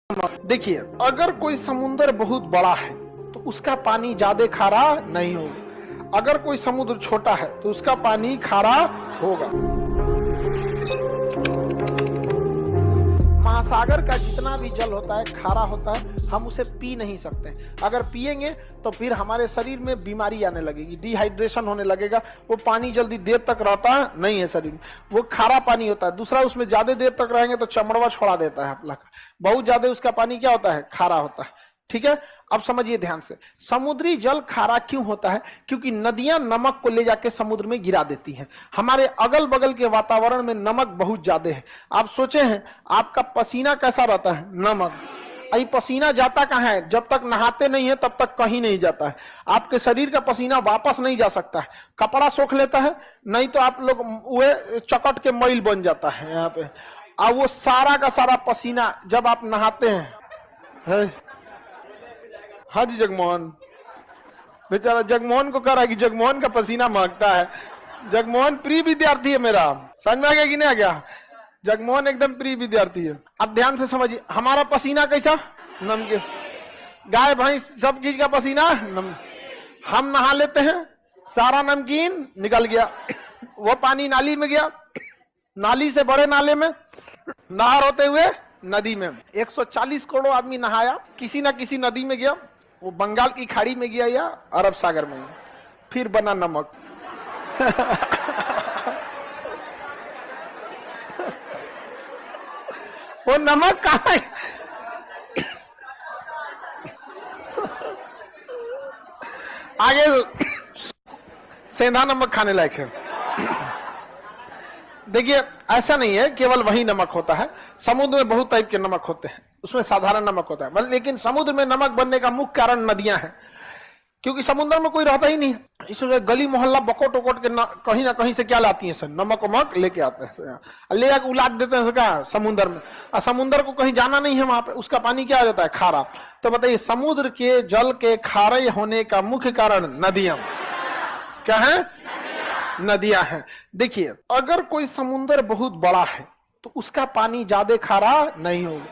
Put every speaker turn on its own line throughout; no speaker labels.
देखिए, अगर कोई समुद्र बहुत बड़ा है तो उसका पानी ज्यादा खारा नहीं होगा। अगर कोई समुद्र छोटा है तो उसका पानी खारा होगा। महासागर का जितना भी जल होता है खारा होता है, हम उसे पी नहीं सकते। अगर पिएंगे तो फिर हमारे शरीर में बीमारी आने लगेगी, डिहाइड्रेशन होने लगेगा। वो पानी जल्दी देर तक रहता नहीं है शरीर में, वो खारा पानी होता है। दूसरा, उसमें ज्यादा देर तक रहेंगे तो चमड़वा छोड़ा देता है अपना, बहुत ज्यादा उसका पानी क्या होता है, खारा होता है। ठीक है, अब समझिए ध्यान से, समुद्री जल खारा क्यों होता है? क्योंकि नदियां नमक को ले जाके समुद्र में गिरा देती हैं। हमारे अगल बगल के वातावरण में नमक बहुत ज्यादा है। आप सोचे हैं आपका पसीना कैसा रहता है? नमक। अभी पसीना जाता कहाँ है? जब तक नहाते नहीं है तब तक कहीं नहीं जाता है। आपके शरीर का पसीना वापस नहीं जा सकता है। कपड़ा सोख लेता है, नहीं तो आप लोग वह चकट के मैल बन जाता है यहाँ पे। और वो सारा का सारा पसीना जब आप नहाते हैं, हाँ जी, जगमोहन बेचारा जगमोहन को कह रहा है कि जगमोहन का पसीना महकता है। जगमोहन प्रिय विद्यार्थी है मेरा, समझ में आ गया कि नहीं आ गया? जगमोहन एकदम प्रिय विद्यार्थी है। अब ध्यान से समझिए, हमारा पसीना कैसा? नमकीन। गाय भैंस सब चीज का पसीना हम नहा लेते हैं, सारा नमकीन निकल गया, वो पानी नाली में गया, नाली से बड़े नाले में, नहर होते हुए नदी में। 140 करोड़ आदमी नहाया, किसी ना किसी नदी में गया, वो बंगाल की खाड़ी में गया या अरब सागर में गया, फिर बना नमक। वो नमक कहाँ है? आगे सेंधा नमक खाने लायक है। देखिए, ऐसा नहीं है केवल वही नमक होता है, समुद्र में बहुत टाइप के नमक होते हैं, उसमें साधारण नमक होता है। लेकिन समुद्र में नमक बनने का मुख्य कारण नदियां हैं, क्योंकि समुद्र में कोई रहता ही नहीं है। इसलिए गली मोहल्ला बकोट वकोट के कहीं ना कहीं से क्या लाती है सर? नमक वमक लेके आते हैं, ले आके उलाट देते हैं क्या समुद्र में। और समुद्र को कहीं जाना नहीं है, वहां पे उसका पानी क्या आ जाता है? खारा। तो बताइए, समुद्र के जल के खारे होने का मुख्य कारण नदियां क्या है? नदियां हैं। देखिए, अगर कोई समुद्र बहुत बड़ा है तो उसका पानी ज्यादा खारा नहीं होगा।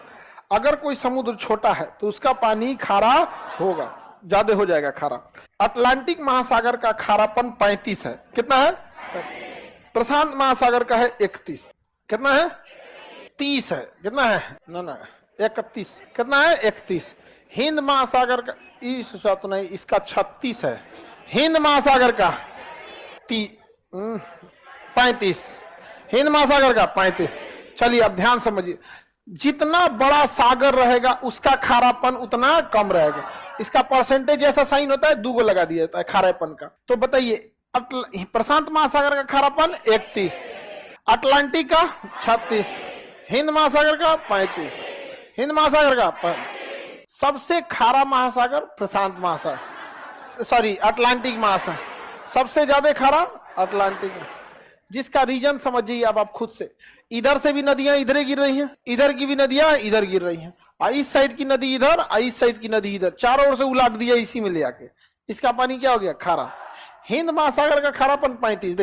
अगर कोई समुद्र छोटा है तो उसका पानी खारा होगा, ज्यादा हो जाएगा खारा। अटलांटिक महासागर का खारापन 35 है। कितना है? प्रशांत महासागर का है 31। कितना है? 30 है। कितना है? ना 31। कितना है? 31। हिंद महासागर का नहीं, इसका 36 है। हिंद महासागर का 35। हिंद महासागर का 35। चलिए अब ध्यान समझिए, जितना बड़ा सागर रहेगा उसका खारापन उतना कम रहेगा। इसका परसेंटेज ऐसा साइन होता है, 2 को लगा दिया जाता है खारेपन का। तो बताइए, प्रशांत महासागर का खारापन 31, अटलांटिक का 36, हिंद महासागर का 35। हिंद महासागर का सबसे खारा महासागर प्रशांत महासागर, सॉरी अटलांटिक महासागर। सबसे ज्यादा खारा अटलांटिक में, जिसका रीजन समझिए अब आप खुद से। इधर से भी नदियां इधर गिर रही हैं, इधर की भी नदियां इधर गिर रही हैं, और इस साइड की नदी इधर, और इस साइड की नदी इधर, चारों ओर से उलाट दिया इसी में ले आके। इसका पानी क्या हो गया? खारा। हिंद महासागर का खारापन 35। देखिए।